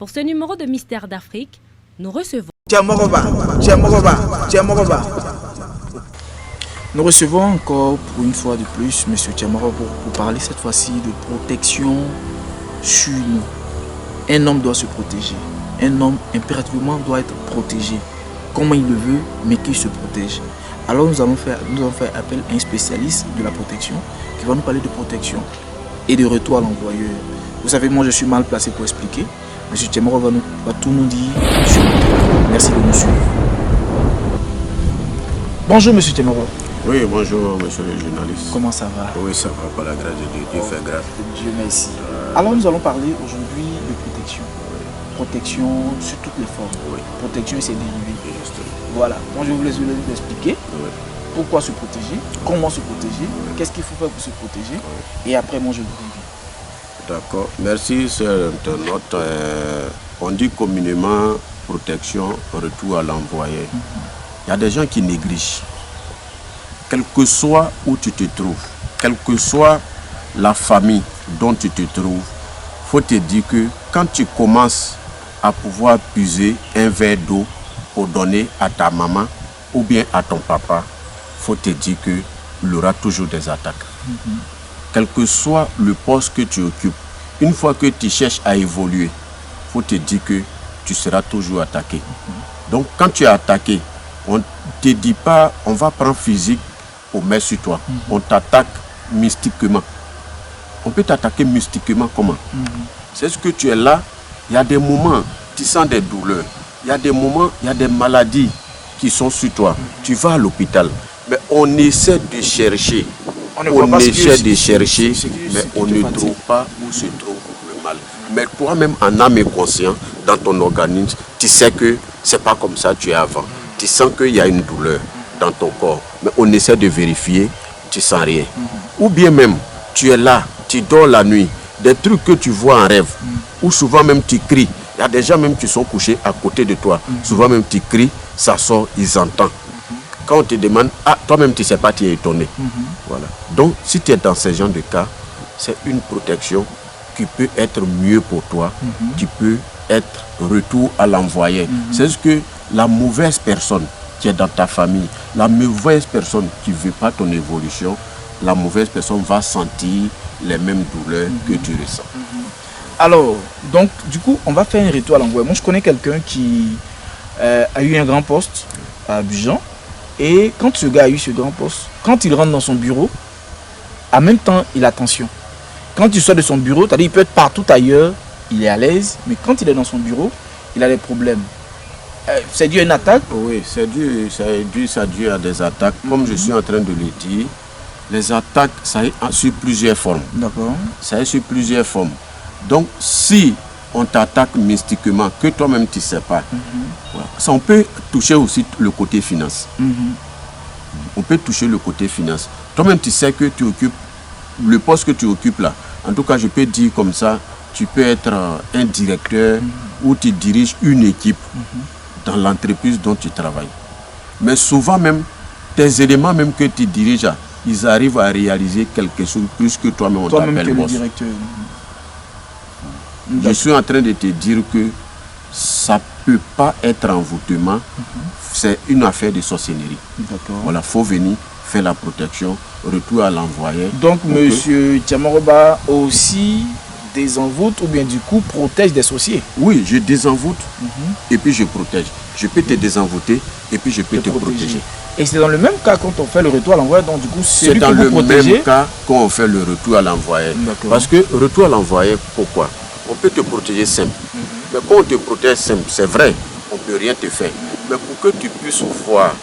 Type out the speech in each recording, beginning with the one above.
Pour ce numéro de Mystère d'Afrique, nous recevons... Nous recevons encore pour une fois de plus M. Tiamaro pour parler cette fois-ci de protection sur nous. Un homme doit se protéger. Un homme impérativement doit être protégé. Comment il le veut, mais qu'il se protège. Alors nous allons faire appel à un spécialiste de la protection qui va nous parler de protection et de retour à l'envoyeur. Vous savez, moi je suis mal placé pour expliquer. M. Tiamaro va tout nous dire sur le terrain. Merci de nous suivre. Bonjour M. Tiamaro. Oui, bonjour monsieur le journaliste. Comment ça va? Oui, ça va, par la grâce de Dieu, Dieu fait grâce. Dieu merci. Alors nous allons parler aujourd'hui de protection. Protection sur toutes les formes. Oui. Protection et ses dérivés. Justement. Voilà. Moi je vais vous expliquer Oui. pourquoi se protéger, comment se protéger, qu'est-ce qu'il faut faire pour se protéger. Et après moi je vous reviens. D'accord. Merci, c'est internaute. On dit communément protection, retour à l'envoyé. Il y a des gens qui négligent. Quel que soit où tu te trouves, quelle que soit la famille dont tu te trouves, il faut te dire que quand tu commences à pouvoir puiser un verre d'eau pour donner à ta maman ou bien à ton papa, il faut te dire qu'il y aura toujours des attaques. Quel que soit le poste que tu occupes, une fois que tu cherches à évoluer, il faut te dire que tu seras toujours attaqué. Donc quand tu es attaqué, on ne te dit pas on va prendre physique pour mettre sur toi. On t'attaque mystiquement. On peut t'attaquer mystiquement comment? C'est ce que tu es là, il y a des moments, tu sens des douleurs. Il y a des moments, il y a des maladies qui sont sur toi. Tu vas à l'hôpital, mais on essaie de chercher. On essaie de chercher, mais on ne trouve pas où se trouve le mal. Mais toi-même, en âme et conscience, dans ton organisme, tu sais que c'est pas comme ça tu es avant. Tu sens qu'il y a une douleur dans ton corps, mais on essaie de vérifier, tu sens rien. Ou bien même, tu es là, tu dors la nuit, des trucs que tu vois en rêve, ou souvent même tu cries. Il y a des gens même qui sont couchés à côté de toi. Souvent même tu cries, ça sort, ils entendent. Quand on te demande, ah, toi-même tu ne sais pas, tu es étonné. Voilà. Donc, si tu es dans ce genre de cas, c'est une protection qui peut être mieux pour toi, qui peut être retour à l'envoyé. C'est ce que la mauvaise personne qui est dans ta famille, la mauvaise personne qui ne veut pas ton évolution, la mauvaise personne va sentir les mêmes douleurs que tu ressens. Alors, donc, du coup, on va faire un retour à l'envoyeur. Moi, je connais quelqu'un qui a eu un grand poste à Abidjan. Et quand ce gars a eu ce grand poste, quand il rentre dans son bureau, en même temps, il a tension. Quand il sort de son bureau, c'est-à-dire il peut être partout ailleurs, il est à l'aise, mais quand il est dans son bureau, il a des problèmes. C'est dû à une attaque? Oui, c'est dû à des attaques. Comme je suis en train de le dire, les attaques, ça est sur plusieurs formes. D'accord. Ça est sur plusieurs formes. Donc, si on t'attaque mystiquement, que toi-même tu ne sais pas, voilà. Ça, on peut toucher aussi le côté finance. On peut toucher le côté finance. Toi-même tu sais que tu occupes le poste que tu occupes là. En tout cas, je peux dire comme ça, tu peux être un directeur ou tu diriges une équipe dans l'entreprise dont tu travailles. Mais souvent même, tes éléments même que tu diriges, ils arrivent à réaliser quelque chose plus que toi-même on t'appelle boss. Je suis en train de te dire que ça ne peut pas être envoûtement, c'est une affaire de sorcellerie. Voilà, il faut venir faire la protection, retour à l'envoyé. Donc, monsieur Tiamaroba aussi désenvoûte ou bien du coup protège des sorciers? Oui, je désenvoûte et puis je protège. Je peux te désenvoûter et puis je peux te protéger. Et c'est dans le même cas quand on fait le retour à l'envoyé, donc du coup c'est dans le même cas quand on fait le retour à l'envoyé. Parce que retour à l'envoyé, pourquoi? On peut te protéger simple. Mais quand on te protège simple, c'est vrai, on ne peut rien te faire. Mais pour que tu puisses voir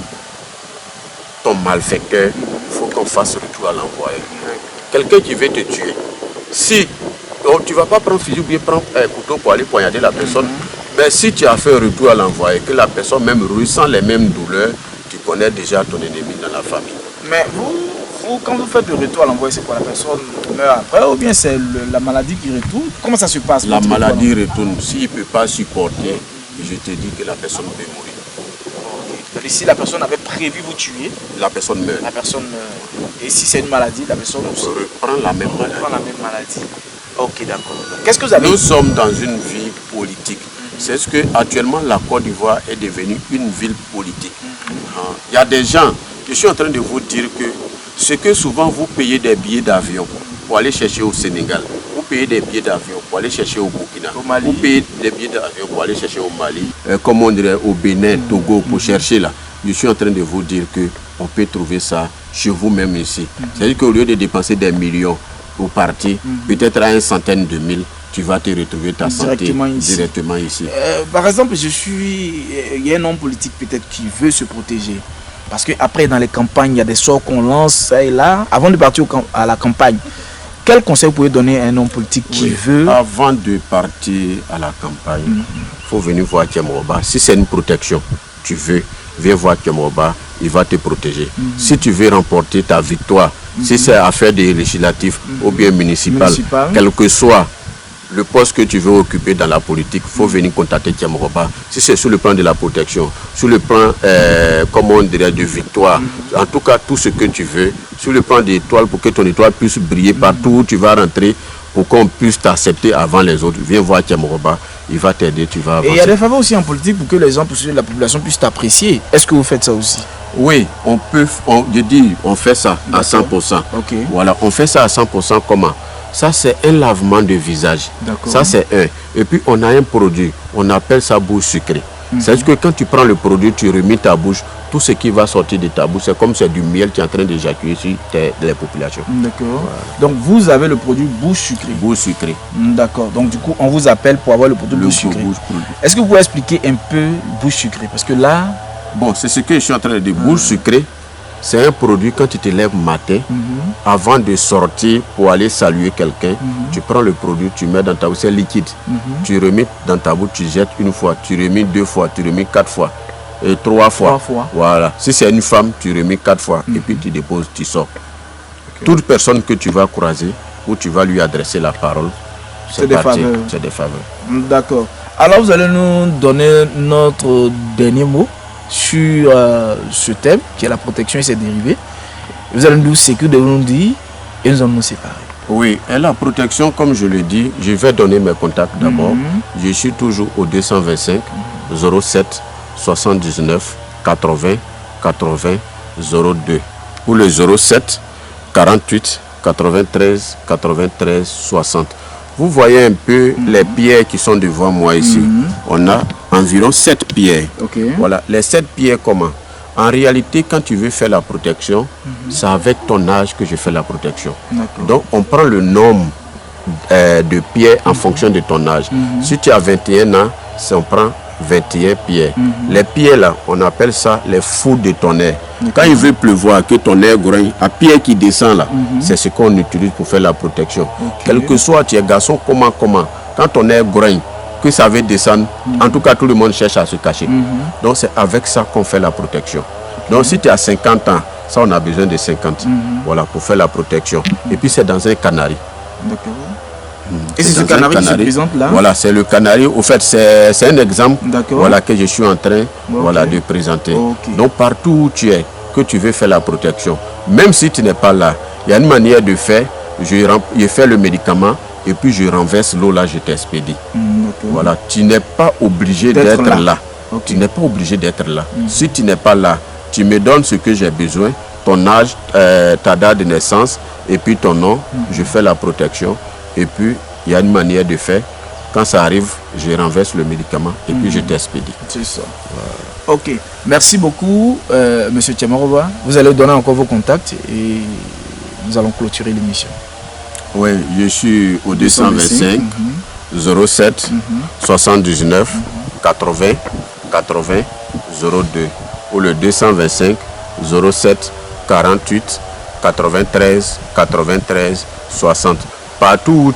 ton malfaiteur, il faut qu'on fasse retour à l'envoyé. Quelqu'un qui veut te tuer, si tu ne vas pas prendre fusil ou bien prendre un couteau pour aller poignarder la personne, mais si tu as fait un retour à l'envoyé, que la personne même ressent les mêmes douleurs, tu connais déjà ton ennemi dans la famille. Mais vous, quand vous faites le retour à l'envoyé, c'est quoi? La personne meurt après ou bien c'est la maladie qui retourne? Comment ça se passe? La maladie retourne. S'il ne peut pas supporter, je te dis que la personne peut mourir. Et si la personne avait prévu vous tuer, la personne meurt. La personne meurt. Et si c'est une maladie, la personne reprend la même maladie. Ok, d'accord. Qu'est-ce que vous avez? Nous sommes dans une vie politique. C'est ce que actuellement la Côte d'Ivoire est devenue une ville politique. Il y a des gens, je suis en train de vous dire que ce que souvent vous payez des billets d'avion pour aller chercher au Sénégal, vous payez des billets d'avion pour aller chercher au Burkina, vous payez des billets d'avion pour aller chercher au Mali, comme on dirait au Bénin, Togo, pour chercher là. Je suis en train de vous dire que on peut trouver ça chez vous-même ici. C'est-à-dire qu'au lieu de dépenser des millions pour partir, peut-être à une centaine de mille, tu vas te retrouver ta santé directement ici. Par exemple, il y a un homme politique peut-être qui veut se protéger. Parce qu'après, dans les campagnes, il y a des sorts qu'on lance, ça et là. Avant de partir à la campagne, quel conseil vous pouvez donner à un homme politique qui veut... Avant de partir à la campagne, il faut venir voir Thiemroba. Si c'est une protection, tu veux, viens voir Thiemroba, il va te protéger. Si tu veux remporter ta victoire, si c'est affaire des législatifs ou bien municipal, quel que soit le poste que tu veux occuper dans la politique, il faut venir contacter Thiemroba. Si c'est sur le plan de la protection, sur le plan, comment on dirait, de victoire, en tout cas tout ce que tu veux, sur le plan d'étoile, pour que ton étoile puisse briller partout où tu vas rentrer, pour qu'on puisse t'accepter avant les autres. Viens voir Thiemroba, il va t'aider, tu vas avancer. Et il y a des faveurs aussi en politique pour que les gens, pour que la population puisse t'apprécier. Est-ce que vous faites ça aussi? Oui, on fait ça à 100%. Okay. Voilà, on fait ça à 100%. Comment? Ça, c'est un lavement de visage. Ça, c'est un. Et puis, on a un produit, on appelle ça bouche sucrée. C'est-à-dire que quand tu prends le produit, tu remis ta bouche, tout ce qui va sortir de ta bouche, c'est comme c'est du miel qui est en train d'éjaculer sur les populations. D'accord. Voilà. Donc, vous avez le produit bouche sucrée. Bouche sucrée. D'accord. Donc, du coup, on vous appelle pour avoir le produit bouche sucrée. Est-ce que vous pouvez expliquer un peu bouche sucrée? Parce que là... Bon, c'est ce que je suis en train de dire. Bouche sucrée, c'est un produit quand tu te lèves matin, avant de sortir pour aller saluer quelqu'un, tu prends le produit, tu mets dans ta bouche, c'est liquide. Tu remets dans ta bouche, tu jettes une fois, tu remets deux fois, tu remets 4 fois, et 3 fois. Voilà. Si c'est une femme, tu remets 4 fois, et puis tu déposes, tu sors. Toute personne que tu vas croiser, ou tu vas lui adresser la parole, c'est des faveurs. C'est des faveurs. D'accord. Alors vous allez nous donner notre dernier mot sur ce thème qui est la protection et ses dérivés. Vous allez nous dire ce que vous devez nous dire et nous allons nous séparer. Oui, et la protection, comme je le dis, je vais donner mes contacts d'abord. Je suis toujours au 225 07 79 80 80 02 ou le 07 48 93 93 60. Vous voyez un peu les pierres qui sont devant moi ici. On a environ 7 pierres. Voilà, les 7 pierres comment? En réalité, quand tu veux faire la protection, c'est avec ton âge que je fais la protection. Donc, on prend le nombre de pierres en fonction de ton âge. Si tu as 21 ans, on prend 21 pierres. Les pierres là, on appelle ça les fous de tonnerre. Quand il veut pleuvoir, que ton air grogne, la pierre qui descend là, c'est ce qu'on utilise pour faire la protection. Quel que soit, tu es garçon, comment, quand ton air grogne, que ça veut descendre, en tout cas tout le monde cherche à se cacher. Donc c'est avec ça qu'on fait la protection. Donc si tu as 50 ans, ça on a besoin de 50. Voilà, pour faire la protection. Et puis c'est dans un canari. D'accord. Et c'est ce canari qui se présente là? Voilà, c'est le canari. Au fait, c'est un exemple voilà, que je suis en train de présenter. Donc partout où tu es, que tu veux faire la protection, même si tu n'es pas là, il y a une manière de faire. Je fais le médicament et puis je renverse l'eau là, je t'expédie. Voilà, tu n'es pas obligé d'être là. Tu n'es pas obligé d'être là. Si tu n'es pas là, tu me donnes ce que j'ai besoin, ton âge, ta date de naissance et puis ton nom, je fais la protection. Et puis, il y a une manière de faire. Quand ça arrive, je renverse le médicament et puis je t'expédie. C'est ça. Voilà. Ok. Merci beaucoup, Monsieur Thiemroba. Vous allez donner encore vos contacts et nous allons clôturer l'émission. Oui, je suis au 225 07 79 80 80 02 ou le 225 07 48 93 93 60. Partout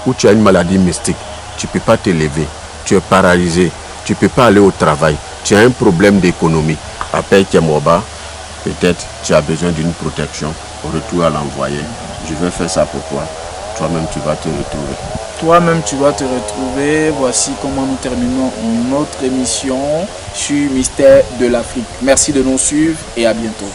où tu as une maladie mystique, tu ne peux pas te lever, tu es paralysé, tu ne peux pas aller au travail, tu as un problème d'économie. Appelle Thiemroba, peut-être tu as besoin d'une protection au retour à l'envoyé. Je vais faire ça pour toi. Toi-même, tu vas te retrouver. Toi-même, tu vas te retrouver. Voici comment nous terminons notre émission sur Mystère de l'Afrique. Merci de nous suivre et à bientôt.